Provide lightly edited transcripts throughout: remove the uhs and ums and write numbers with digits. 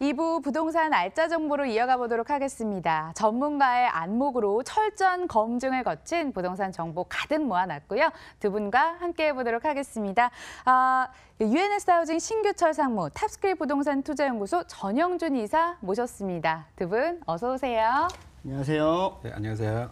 2부 부동산 알짜 정보로 이어가 보도록 하겠습니다. 전문가의 안목으로 철저한 검증을 거친 부동산 정보 가득 모아놨고요. 두 분과 함께 해보도록 하겠습니다. UNS 하우징 신규철 상무, 탑스크립 부동산 투자연구소 전영준 이사 모셨습니다. 두 분 어서 오세요. 안녕하세요. 네, 안녕하세요.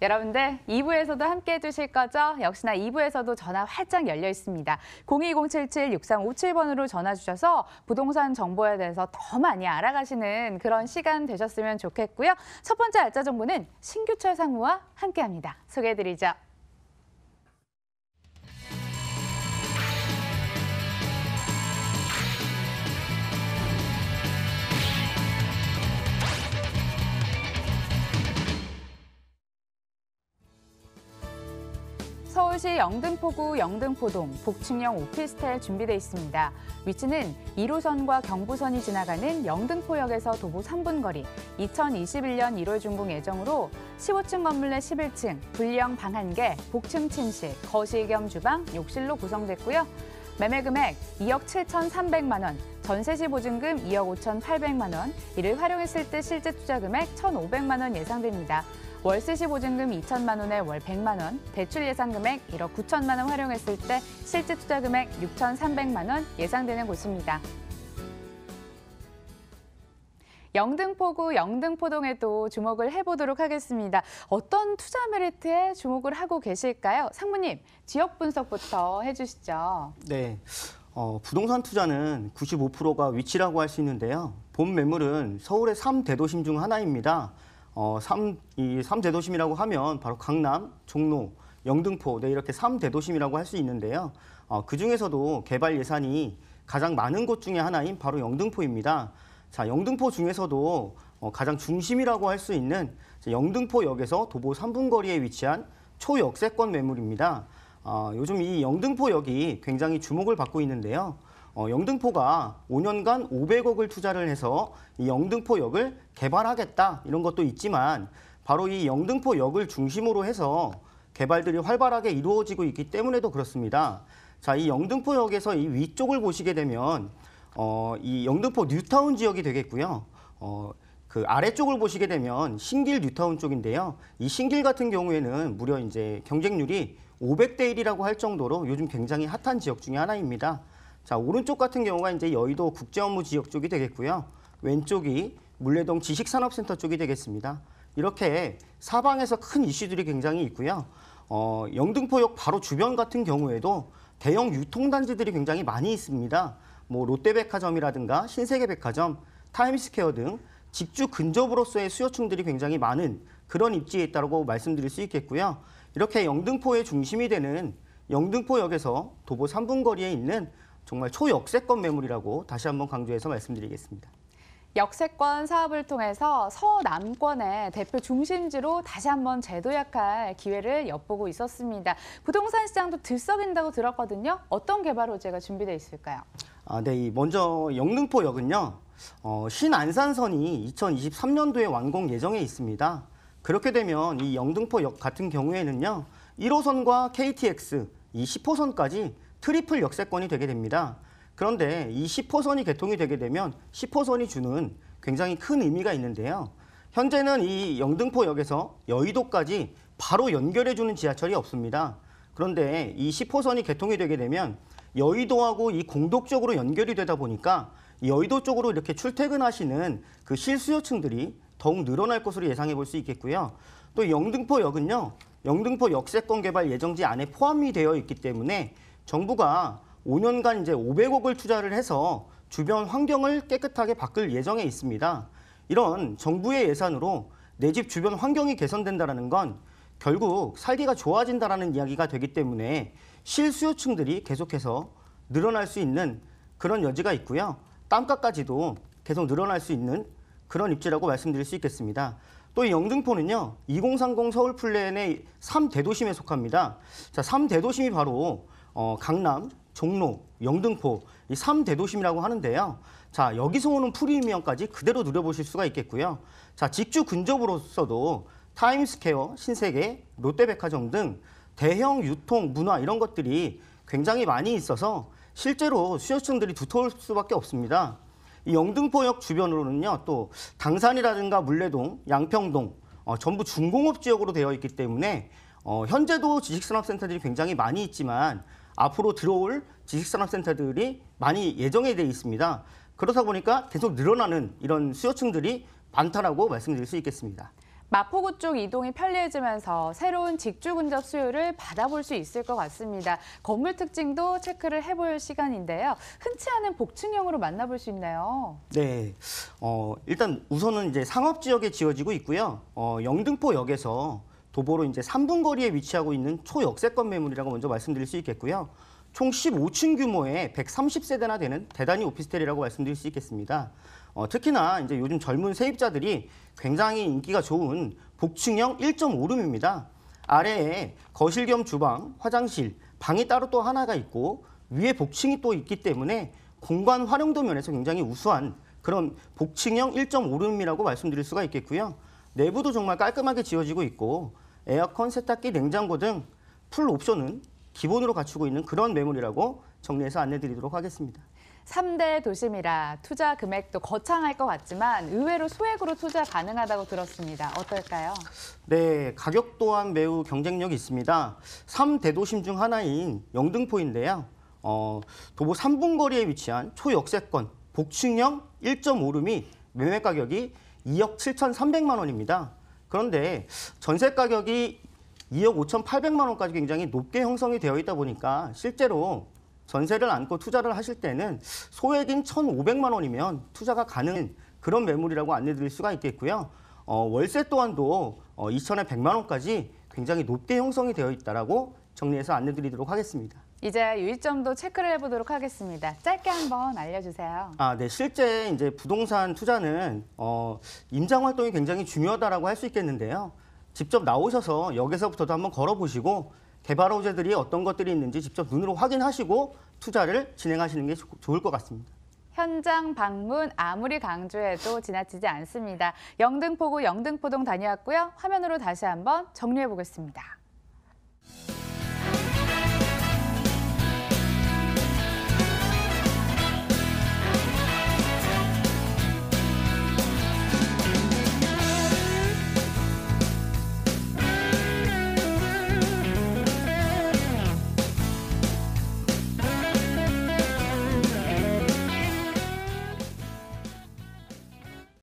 여러분들 2부에서도 함께해 주실 거죠? 역시나 2부에서도 전화 활짝 열려 있습니다. 02077-6357번으로 전화 주셔서 부동산 정보에 대해서 더 많이 알아가시는 그런 시간 되셨으면 좋겠고요. 첫 번째 알짜 정보는 신규철 상무와 함께합니다. 소개해드리죠. 서울시 영등포구 영등포동 복층형 오피스텔 준비되어 있습니다. 위치는 1호선과 경부선이 지나가는 영등포역에서 도보 3분 거리, 2021년 1월 준공 예정으로 15층 건물 내 11층, 분리형 방 1개, 복층 침실, 거실 겸 주방, 욕실로 구성됐고요. 매매 금액 2억 7,300만 원, 전세 시 보증금 2억 5,800만 원, 이를 활용했을 때 실제 투자 금액 1,500만 원 예상됩니다. 월세 시 보증금 2천만 원에 월 100만 원, 대출 예상 금액 1억 9천만 원 활용했을 때 실제 투자 금액 6,300만 원 예상되는 곳입니다. 영등포구 영등포동에도 주목을 해보도록 하겠습니다. 어떤 투자 메리트에 주목을 하고 계실까요? 상무님, 지역 분석부터 해주시죠. 네, 부동산 투자는 95%가 위치라고 할 수 있는데요. 본 매물은 서울의 3대도심 중 하나입니다. 이 3대도심이라고 하면 바로 강남, 종로, 영등포, 네, 이렇게 3대도심이라고 할 수 있는데요. 그중에서도 개발 예산이 가장 많은 곳 중에 하나인 바로 영등포입니다. 자, 영등포 중에서도 가장 중심이라고 할 수 있는 영등포역에서 도보 3분 거리에 위치한 초역세권 매물입니다. 요즘 이 영등포역이 굉장히 주목을 받고 있는데요. 영등포가 5년간 500억을 투자를 해서 이 영등포역을 개발하겠다 이런 것도 있지만 바로 이 영등포역을 중심으로 해서 개발들이 활발하게 이루어지고 있기 때문에도 그렇습니다. 자, 이 영등포역에서 이 위쪽을 보시게 되면 이 영등포 뉴타운 지역이 되겠고요. 그 아래쪽을 보시게 되면 신길 뉴타운 쪽인데요. 이 신길 같은 경우에는 무려 이제 경쟁률이 500대 1이라고 할 정도로 요즘 굉장히 핫한 지역 중에 하나입니다. 자, 오른쪽 같은 경우가 이제 여의도 국제업무 지역 쪽이 되겠고요. 왼쪽이 물레동 지식산업센터 쪽이 되겠습니다. 이렇게 사방에서 큰 이슈들이 굉장히 있고요. 영등포역 바로 주변 같은 경우에도 대형 유통단지들이 굉장히 많이 있습니다. 뭐 롯데백화점이라든가 신세계백화점, 타임스퀘어 등 직주 근접으로서의 수요층들이 굉장히 많은 그런 입지에 있다고 말씀드릴 수 있겠고요. 이렇게 영등포의 중심이 되는 영등포역에서 도보 3분 거리에 있는 정말 초역세권 매물이라고 다시 한번 강조해서 말씀드리겠습니다. 역세권 사업을 통해서 서남권의 대표 중심지로 다시 한번 재도약할 기회를 엿보고 있었습니다. 부동산 시장도 들썩인다고 들었거든요. 어떤 개발 호재가 준비되어 있을까요? 네, 먼저 영등포역은요. 신안산선이 2023년도에 완공 예정에 있습니다. 그렇게 되면 이 영등포역 같은 경우에는요. 1호선과 KTX, 이 10호선까지 트리플 역세권이 되게 됩니다. 그런데 이 10호선이 개통이 되게 되면 10호선이 주는 굉장히 큰 의미가 있는데요. 현재는 이 영등포역에서 여의도까지 바로 연결해주는 지하철이 없습니다. 그런데 이 10호선이 개통이 되게 되면 여의도하고 이 공독적으로 연결이 되다 보니까 여의도 쪽으로 이렇게 출퇴근하시는 그 실수요층들이 더욱 늘어날 것으로 예상해 볼 수 있겠고요. 또 영등포역은요. 영등포 역세권 개발 예정지 안에 포함이 되어 있기 때문에 정부가 5년간 이제 500억을 투자를 해서 주변 환경을 깨끗하게 바꿀 예정에 있습니다. 이런 정부의 예산으로 내 집 주변 환경이 개선된다는 건 결국 살기가 좋아진다는 이야기가 되기 때문에 실수요층들이 계속해서 늘어날 수 있는 그런 여지가 있고요. 땅값까지도 계속 늘어날 수 있는 그런 입지라고 말씀드릴 수 있겠습니다. 또 이 영등포는요. 2030 서울 플랜의 3대도심에 속합니다. 자, 3대도심이 바로 강남, 종로, 영등포 이 3대도심이라고 하는데요. 자, 여기서 오는 프리미엄까지 그대로 누려보실 수가 있겠고요. 자, 직주 근접으로서도 타임스퀘어, 신세계, 롯데백화점 등 대형 유통, 문화 이런 것들이 굉장히 많이 있어서 실제로 수요층들이 두터울 수밖에 없습니다. 이 영등포역 주변으로는요, 또 당산이라든가 물레동, 양평동 전부 중공업 지역으로 되어 있기 때문에 현재도 지식산업센터들이 굉장히 많이 있지만 앞으로 들어올 지식산업센터들이 많이 예정이 되어 있습니다. 그렇다 보니까 계속 늘어나는 이런 수요층들이 많다라고 말씀드릴 수 있겠습니다. 마포구 쪽 이동이 편리해지면서 새로운 직주 근접 수요를 받아볼 수 있을 것 같습니다. 건물 특징도 체크를 해볼 시간인데요. 흔치 않은 복층형으로 만나볼 수 있나요? 네, 일단 우선은 이제 상업 지역에 지어지고 있고요. 영등포역에서 도보로 이제 3분 거리에 위치하고 있는 초역세권 매물이라고 먼저 말씀드릴 수 있겠고요. 총 15층 규모의 130세대나 되는 대단위 오피스텔이라고 말씀드릴 수 있겠습니다. 특히나 이제 요즘 젊은 세입자들이 굉장히 인기가 좋은 복층형 1.5룸입니다. 아래에 거실 겸 주방, 화장실, 방이 따로 또 하나가 있고 위에 복층이 또 있기 때문에 공간 활용도 면에서 굉장히 우수한 그런 복층형 1.5룸이라고 말씀드릴 수가 있겠고요. 내부도 정말 깔끔하게 지어지고 있고 에어컨, 세탁기, 냉장고 등 풀 옵션은 기본으로 갖추고 있는 그런 매물이라고 정리해서 안내드리도록 하겠습니다. 3대 도심이라 투자 금액도 거창할 것 같지만 의외로 소액으로 투자 가능하다고 들었습니다. 어떨까요? 네, 가격 또한 매우 경쟁력이 있습니다. 3대도심 중 하나인 영등포인데요. 도보 3분 거리에 위치한 초역세권 복층형 1.5룸이 매매 가격이 2억 7,300만 원입니다. 그런데 전세 가격이 2억 5,800만 원까지 굉장히 높게 형성이 되어 있다 보니까 실제로 전세를 안고 투자를 하실 때는 소액인 1,500만 원이면 투자가 가능한 그런 매물이라고 안내드릴 수가 있겠고요. 월세 또한도 2천에 100만 원까지 굉장히 높게 형성이 되어 있다라고 정리해서 안내드리도록 하겠습니다. 이제 유의점도 체크를 해보도록 하겠습니다. 짧게 한번 알려주세요. 네, 실제 이제 부동산 투자는 임장 활동이 굉장히 중요하다라고 할 수 있겠는데요. 직접 나오셔서 역에서부터도 한번 걸어보시고 개발 호재들이 어떤 것들이 있는지 직접 눈으로 확인하시고 투자를 진행하시는 게 좋을 것 같습니다. 현장 방문 아무리 강조해도 지나치지 않습니다. 영등포구 영등포동 다녀왔고요. 화면으로 다시 한번 정리해 보겠습니다.